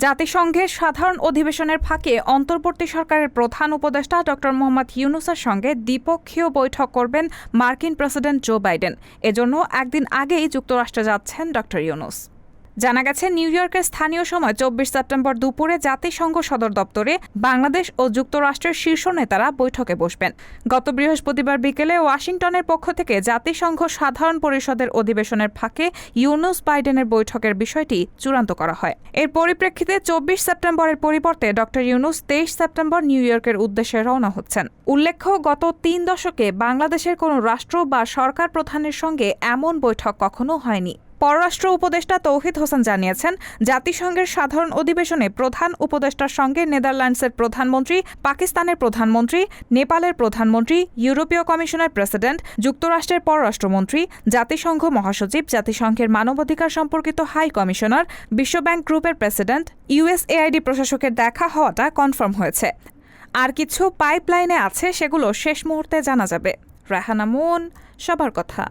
জাতিসংঘের সাধারণ অধিবেশনের ফাঁকে অন্তর্বর্তী সরকারের প্রধান উপদেষ্টা ড মোহাম্মদ ইউনূসের সঙ্গে দ্বিপক্ষীয় বৈঠক করবেন মার্কিন প্রেসিডেন্ট জো বাইডেন। এজন্য একদিন আগেই যুক্তরাষ্ট্রে যাচ্ছেন ড ইউনূস। জানা গেছে, নিউ ইয়র্কের স্থানীয় সময় ২৪ সেপ্টেম্বর দুপুরে জাতিসংঘ সদর দপ্তরে বাংলাদেশ ও যুক্তরাষ্ট্রের শীর্ষ নেতারা বৈঠকে বসবেন। গত বৃহস্পতিবার বিকেলে ওয়াশিংটনের পক্ষ থেকে জাতিসংঘ সাধারণ পরিষদের অধিবেশনের ফাঁকে ইউনূস বাইডেনের বৈঠকের বিষয়টি চূড়ান্ত করা হয়। এর পরিপ্রেক্ষিতে ২৪ সেপ্টেম্বরের পরিবর্তে ড ইউনূস ২৩ সেপ্টেম্বর নিউ ইয়র্কের উদ্দেশ্যে রওনা হচ্ছেন। উল্লেখ্য, গত ৩ দশকে বাংলাদেশের কোনো রাষ্ট্র বা সরকার প্রধানের সঙ্গে এমন বৈঠক কখনো হয়নি। পররাষ্ট্র উপদেষ্টা তৌহিদ হোসেন জানিয়েছেন, জাতিসংঘের সাধারণ অধিবেশনে প্রধান উপদেষ্টার সঙ্গে নেদারল্যান্ডসের প্রধানমন্ত্রী, পাকিস্তানের প্রধানমন্ত্রী, নেপালের প্রধানমন্ত্রী, ইউরোপীয় কমিশনের প্রেসিডেন্ট, যুক্তরাষ্ট্রের পররাষ্ট্রমন্ত্রী, জাতিসংঘ মহাসচিব, জাতিসংঘের মানবাধিকার সম্পর্কিত হাই কমিশনার, বিশ্বব্যাংক গ্রুপের প্রেসিডেন্ট, ইউএসএআইডি প্রশাসকের দেখা হওয়াটা কনফার্ম হয়েছে। আর কিছু পাইপলাইনে আছে, সেগুলো শেষ মুহূর্তে জানা যাবে। রাহানা মুন, সবার কথা।